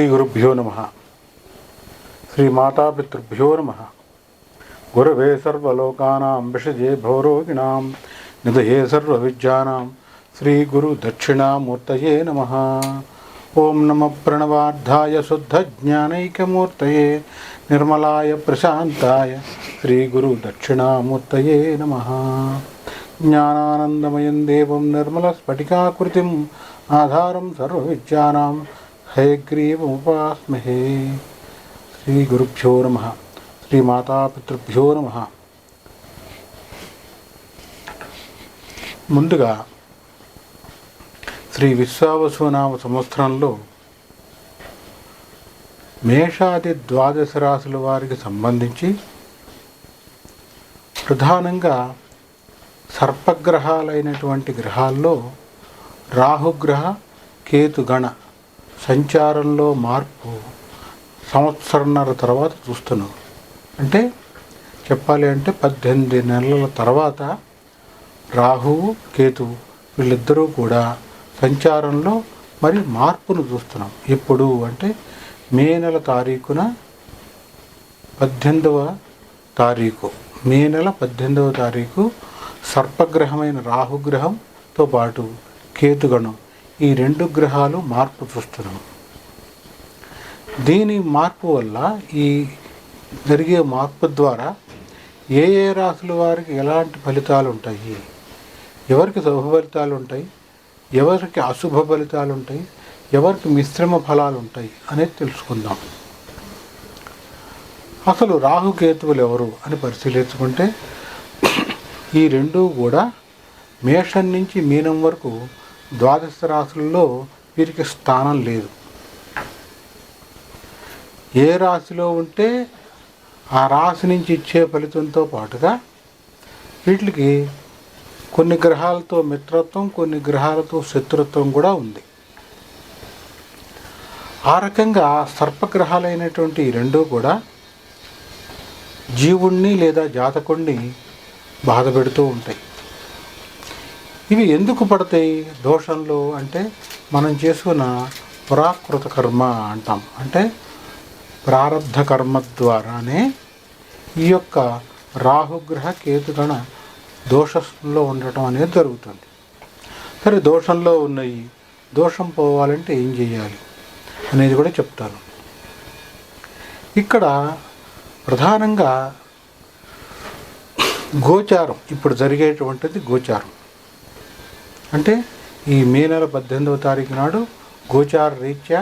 శ్రీ గురుభ్యో నమః. శ్రీ మాతాపితృభ్యో నమః. గురవే సర్వలోకానాం విషజే భవరోగిణాం నిధయే సర్వవిద్యానాం శ్రీ గురు దక్షిణామూర్తయే నమః. ఓం నమః ప్రణవార్థాయ శుద్ధ జ్ఞానైకమూర్తయే నిర్మలాయ ప్రశాంతాయ శ్రీ గురు దక్షిణామూర్తయే నమః. జ్ఞానానందమయం దేవం నిర్మల స్ఫటికాకృతిం ఆధారం సర్వవిద్యానాం హయగ్రీవముపాస్మహే. శ్రీ గురుభ్యో నమః. శ్రీ మాతాపితృభ్యో నమః. ముందుగా శ్రీ విశ్వావసునామ సంవత్సరంలో మేషాది ద్వాదశ రాశుల వారికి సంబంధించి ప్రధానంగా సర్పగ్రహాలైనటువంటి గ్రహాల్లో రాహుగ్రహ కేతుగణ సంచారంలో మార్పు సంవత్సరంన్నర తర్వాత చూస్తున్నాం. అంటే చెప్పాలి అంటే 18 నెలల తర్వాత రాహువు కేతువు వీళ్ళిద్దరూ కూడా సంచారంలో మరి మార్పును చూస్తున్నాం. ఎప్పుడు అంటే మే నెల తారీఖున 18వ తారీఖు మే నెల 18వ తారీఖు సర్పగ్రహమైన రాహుగ్రహంతో పాటు కేతుగణం ఈ రెండు గ్రహాలు మార్పు చూస్తున్నాం. దీని మార్పు వల్ల ఈ జరిగే మార్పు ద్వారా ఏ ఏ రాశుల వారికి ఎలాంటి ఫలితాలు ఉంటాయి, ఎవరికి శుభ ఫలితాలు ఉంటాయి, ఎవరికి అశుభ ఫలితాలు ఉంటాయి, ఎవరికి మిశ్రమ ఫలాలు ఉంటాయి అనేది తెలుసుకుందాం. అసలు రాహుకేతువులు ఎవరు అని పరిశీలించుకుంటే ఈ రెండూ కూడా మేషం నుంచి మీనం వరకు ద్వాదశ రాశుల్లో వీరికి స్థానం లేదు. ఏ రాశిలో ఉంటే ఆ రాశి నుంచి ఇచ్చే ఫలితంతో పాటుగా వీటికి కొన్ని గ్రహాలతో మిత్రత్వం, కొన్ని గ్రహాలతో శత్రుత్వం కూడా ఉంది. ఆ రకంగా సర్పగ్రహాలైనటువంటి ఈ రెండూ కూడా జీవుణ్ణి లేదా జాతకుణ్ణి బాధ పెడుతూ ఉంటాయి. ఇవి ఎందుకు పడతాయి దోషంలో అంటే మనం చేసుకున్న పురాకృత కర్మ అంటాం. అంటే ప్రారబ్ధ కర్మ ద్వారానే ఈ యొక్క రాహుగ్రహ కేతుగణ దోషంలో ఉండటం అనేది జరుగుతుంది. సరే, దోషంలో ఉన్నాయి, దోషం పోవాలంటే ఏం చేయాలి అనేది కూడా చెప్తాను. ఇక్కడ ప్రధానంగా గోచారం ఇప్పుడు జరిగేటువంటిది గోచారం. అంటే ఈ మే నెల 18వ తారీఖు నాడు గోచార రీత్యా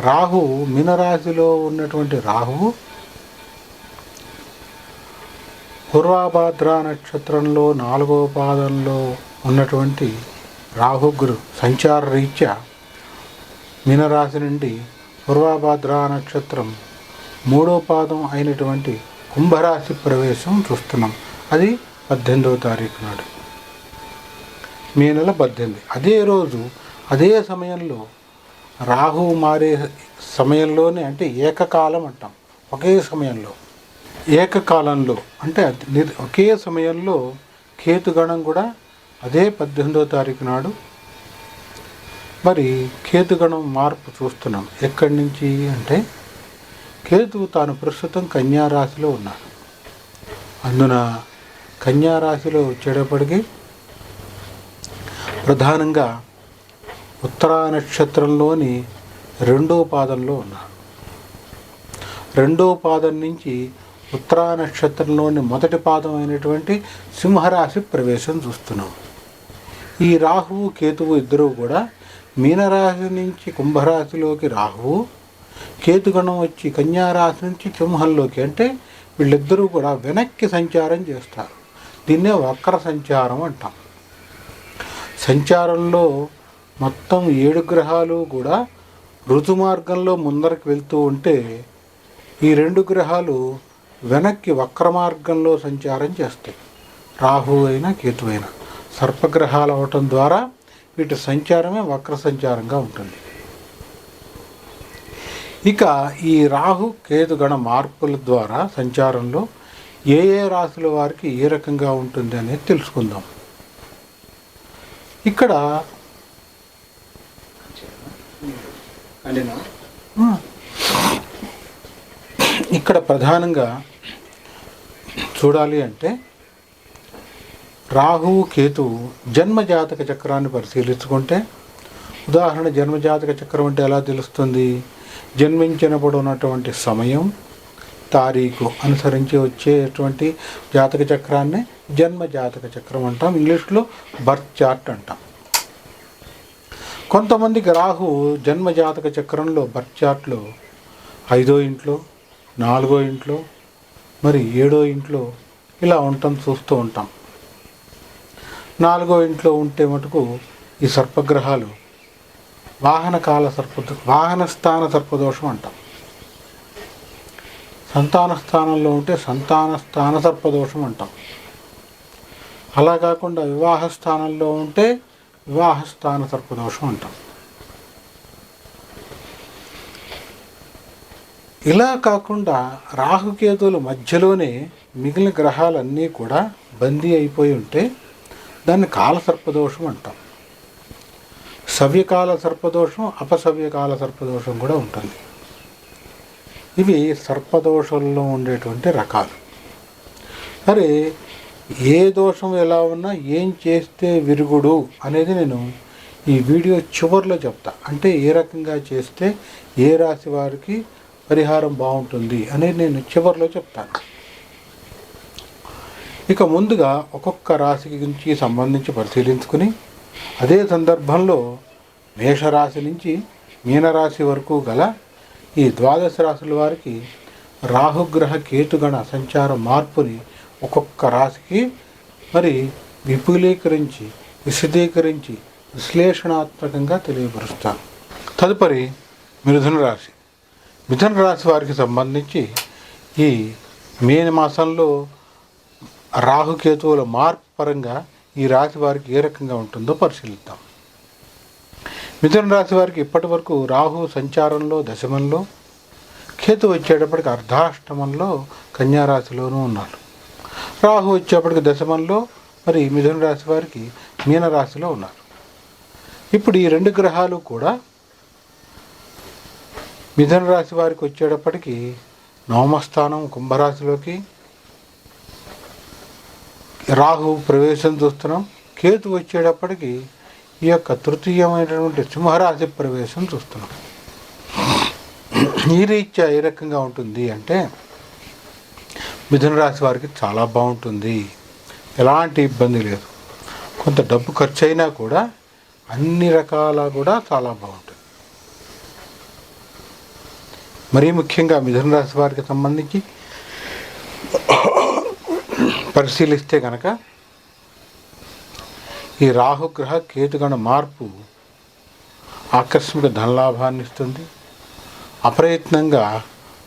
రాహువు మీనరాశిలో ఉన్నటువంటి రాహువు పూర్వభాద్ర నక్షత్రంలో 4వ పాదంలో ఉన్నటువంటి రాహుగురు సంచార రీత్యా మీనరాశి నుండి పూర్వభాద్ర నక్షత్రం 3వ పాదం అయినటువంటి కుంభరాశి ప్రవేశం చూస్తున్నాం. అది 18వ తారీఖు నాడు మే నెల 18. అదే రోజు అదే సమయంలో రాహువు మారే సమయంలోనే అంటే ఏకకాలం అంటాం. ఒకే సమయంలో ఏకకాలంలో అంటే ఒకే సమయంలో కేతుగణం కూడా అదే 18వ తారీఖు నాడు మరి కేతుగణం మార్పు చూస్తున్నాం. ఎక్కడి నుంచి అంటే కేతువు తాను ప్రస్తుతం కన్యారాశిలో ఉన్నాడు. అందున కన్యారాశిలో వచ్చేటప్పటికి ప్రధానంగా ఉత్తరా నక్షత్రంలోని 2వ పాదంలో ఉన్నాడు. 2వ పాదం నుంచి ఉత్తరా నక్షత్రంలోని మొదటి పాదం అయినటువంటి సింహరాశి ప్రవేశం చూస్తున్నాం. ఈ రాహువు కేతువు ఇద్దరూ కూడా మీనరాశి నుంచి కుంభరాశిలోకి రాహువు, కేతుగణం వచ్చి కన్యారాశి నుంచి సింహంలోకి, అంటే వీళ్ళిద్దరూ కూడా వెనక్కి సంచారం చేస్తారు. దీన్నే వక్ర సంచారం అంటాం. సంచారంలో మొత్తం 7 గ్రహాలు కూడా ఋతుమార్గంలో ముందరకు వెళ్తూ ఉంటే ఈ 2 గ్రహాలు వెనక్కి వక్ర మార్గంలో సంచారం చేస్తాయి. రాహు అయినా కేతు అయినా సర్పగ్రహాలు అవటం ద్వారా వీటి సంచారమే వక్ర సంచారంగా ఉంటుంది. ఇక ఈ రాహు కేతుగణ మార్పుల ద్వారా సంచారంలో ఏ ఏ రాశుల వారికి ఏ రకంగా ఉంటుంది అనేది తెలుసుకుందాం. ఇక్కడ ఇక్కడ ప్రధానంగా చూడాలి అంటే రాహువు కేతువు జన్మజాతక చక్రాన్ని పరిశీలించుకుంటే, ఉదాహరణ జన్మజాతక చక్రం అంటే ఎలా తెలుస్తుంది? జన్మించినప్పుడు ఉన్నటువంటి సమయం, తారీఖు అనుసరించి వచ్చేటువంటి జాతక చక్రాన్ని జన్మజాతక చక్రం అంటాం. ఇంగ్లీష్లో బర్త్ చార్ట్ అంటాం. కొంతమందికి రాహు జన్మజాతక చక్రంలో బర్త్ చార్ట్లో 5వ ఇంట్లో, 4వ ఇంట్లో, మరి 7వ ఇంట్లో ఇలా ఉండటం చూస్తూ ఉంటాం. 4వ ఇంట్లో ఉంటే మటుకు ఈ సర్పగ్రహాలు వాహన స్థాన సర్పదోషం అంటాం. సంతాన స్థానంలో ఉంటే సంతాన స్థాన సర్పదోషం అంటాం. అలా కాకుండా వివాహ స్థానంలో ఉంటే వివాహ స్థాన సర్పదోషం అంటాం. ఇలా కాకుండా రాహుకేతువుల మధ్యలోనే మిగిలిన గ్రహాలన్నీ కూడా బందీ అయిపోయి ఉంటే దాన్ని కాలసర్పదోషం అంటాం. సవ్యకాల సర్పదోషం, అపసవ్యకాల సర్పదోషం కూడా ఉంటుంది. ఇవి సర్పదోషంలో ఉండేటువంటి రకాలు. సరే, ఏ దోషం ఎలా ఉన్నా ఏం చేస్తే విరుగుడు అనేది నేను ఈ వీడియో చివరిలో చెప్తా. అంటే ఏ రకంగా చేస్తే ఏ రాశి వారికి పరిహారం బాగుంటుంది అనేది నేను చివరిలో చెప్తాను. ఇక ముందుగా ఒక్కొక్క రాశికి గురించి సంబంధించి పరిశీలించుకుని, అదే సందర్భంలో మేషరాశి నుంచి మీనరాశి వరకు గల ఈ 12 రాశుల వారికి రాహుగ్రహ కేతుగణ సంచార మార్పుని ఒక్కొక్క రాశికి మరి విపులీకరించి, విశదీకరించి, విశ్లేషణాత్మకంగా తెలియపరుస్తాను. తదుపరి మిథున రాశి. మిథున రాశి వారికి సంబంధించి ఈ మే మాసంలో రాహుకేతువుల మార్పు పరంగా ఈ రాశి వారికి ఏ రకంగా ఉంటుందో పరిశీలిద్దాం. మిథున రాశి వారికి ఇప్పటి వరకు రాహు సంచారంలో దశమంలో, కేతు వచ్చేటప్పటికి అర్ధాష్టమంలో కన్యారాశిలోనూ ఉన్నారు. రాహు వచ్చేప్పటికి దశమంలో మరి మిథున రాశి వారికి మీనరాశిలో ఉన్నారు. ఇప్పుడు ఈ 2 గ్రహాలు కూడా మిథున రాశి వారికి వచ్చేటప్పటికి నవమస్థానం కుంభరాశిలోకి రాహు ప్రవేశం చూస్తున్నాం. కేతు వచ్చేటప్పటికి ఈ యొక్క తృతీయమైనటువంటి సింహరాశి ప్రవేశం చూస్తున్నాం. ఈ రీత్యా ఏ రకంగా ఉంటుంది అంటే మిథున రాశి వారికి చాలా బాగుంటుంది. ఎలాంటి ఇబ్బంది లేదు. కొంత డబ్బు ఖర్చు అయినా కూడా అన్ని రకాల కూడా చాలా బాగుంటుంది. మరీ ముఖ్యంగా మిథున రాశి వారికి సంబంధించి పరిశీలిస్తే కనుక ఈ రాహుగ్రహ కేతుగణ మార్పు ఆకస్మిక ధనలాభాన్ని ఇస్తుంది. అప్రయత్నంగా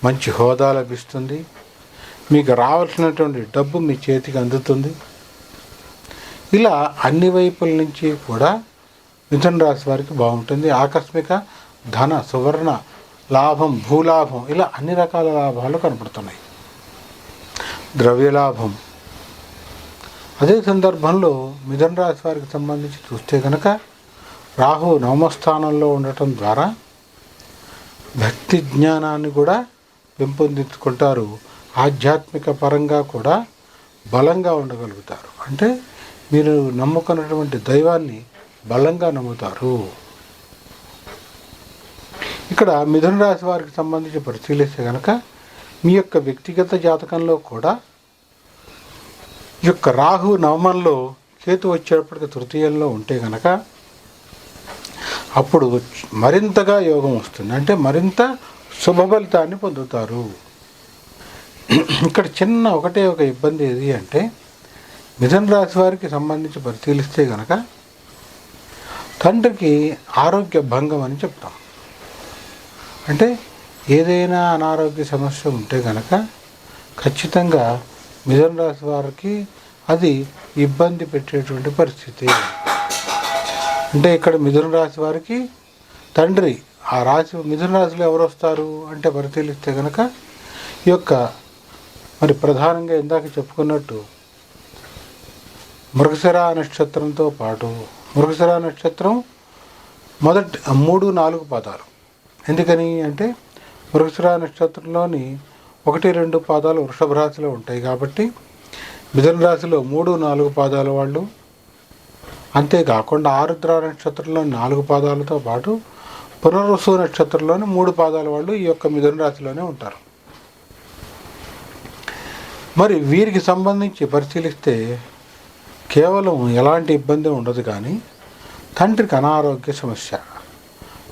మంచి హోదా లభిస్తుంది. మీకు రావాల్సినటువంటి డబ్బు మీ చేతికి అందుతుంది. ఇలా అన్ని వైపుల నుంచి కూడా మిథున రాశి వారికి బాగుంటుంది. ఆకస్మిక ధన సువర్ణ లాభం, భూలాభం, ఇలా అన్ని రకాల లాభాలు కనపడుతున్నాయి. ద్రవ్యలాభం. అదే సందర్భంలో మిథున రాశి వారికి సంబంధించి చూస్తే కనుక రాహు నవమస్థానంలో ఉండటం ద్వారా భక్తి జ్ఞానాన్ని కూడా పెంపొందించుకుంటారు. ఆధ్యాత్మిక పరంగా కూడా బలంగా ఉండగలుగుతారు. అంటే మీరు నమ్ముకున్నటువంటి దైవాన్ని బలంగా నమ్ముతారు. ఇక్కడ మిథున రాశి వారికి సంబంధించి పరిశీలిస్తే కనుక మీ యొక్క వ్యక్తిగత జాతకంలో కూడా ఈ యొక్క రాహు నవమంలో, కేతు వచ్చేటప్పటికి తృతీయంలో ఉంటే కనుక అప్పుడు మరింతగా యోగం వస్తుంది. అంటే మరింత శుభ ఫలితాన్ని పొందుతారు. ఇక్కడ చిన్న ఒకటే ఒక ఇబ్బంది ఏది అంటే మిథున రాశి వారికి సంబంధించి పరిశీలిస్తే కనుక తండ్రికి ఆరోగ్య భంగం అని చెప్తాం. అంటే ఏదైనా అనారోగ్య సమస్య ఉంటే కనుక ఖచ్చితంగా మిథున రాశి వారికి అది ఇబ్బంది పెట్టేటువంటి పరిస్థితి. అంటే ఇక్కడ మిథున రాశి వారికి తండ్రి, ఆ రాశి మిథున రాశిలో ఎవరు వస్తారు అంటే పరిశీలిస్తే కనుక ఈ యొక్క మరి ప్రధానంగా ఇందాక చెప్పుకున్నట్టు మృగశిర నక్షత్రంతో పాటు, మృగశిర నక్షత్రం మొదటి 3, 4 పాదాలు, ఎందుకని అంటే మృగశిర నక్షత్రంలోని 1-2 పాదాలు వృషభ రాశిలో ఉంటాయి కాబట్టి మిథున రాశిలో 3-4 పాదాల వాళ్ళు, అంతేకాకుండా ఆరుద్ర నక్షత్రంలోని 4 పాదాలతో పాటు పునర్వసు నక్షత్రంలోని 3 పాదాల వాళ్ళు ఈ యొక్క మిథున రాశిలోనే ఉంటారు. మరి వీరికి సంబంధించి పరిశీలిస్తే కేవలం ఎలాంటి ఇబ్బంది ఉండదు, కానీ తండ్రికి అనారోగ్య సమస్య,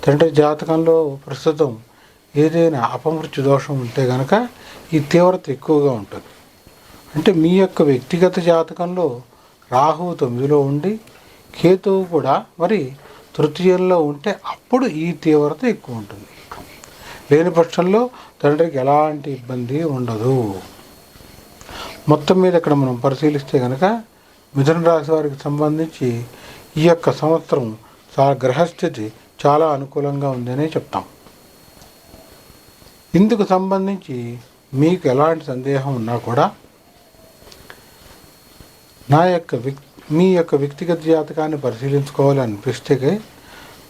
తండ్రి జాతకంలో ప్రస్తుతం ఏదైనా అపమృత్యు దోషం ఉంటే కనుక ఈ తీవ్రత ఎక్కువగా ఉంటుంది. అంటే మీ యొక్క వ్యక్తిగత జాతకంలో రాహువు 9లో ఉండి కేతువు కూడా మరి తృతీయంలో ఉంటే అప్పుడు ఈ తీవ్రత ఎక్కువ ఉంటుంది. లేని పక్షంలో తండ్రికి ఎలాంటి ఇబ్బంది ఉండదు. మొత్తం మీద ఇక్కడ మనం పరిశీలిస్తే కనుక మిథున రాశి వారికి సంబంధించి ఈ యొక్క సంవత్సరం గ్రహస్థితి చాలా అనుకూలంగా ఉందనే చెప్తాం. ఇందుకు సంబంధించి మీకు ఎలాంటి సందేహం ఉన్నా కూడా మీ యొక్క వ్యక్తిగత జాతకాన్ని పరిశీలించుకోవాలి అనిపిస్తే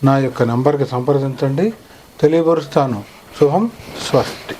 నా యొక్క నంబర్కి సంప్రదించండి, తెలియపరుస్తాను. శుభం, స్వస్తి.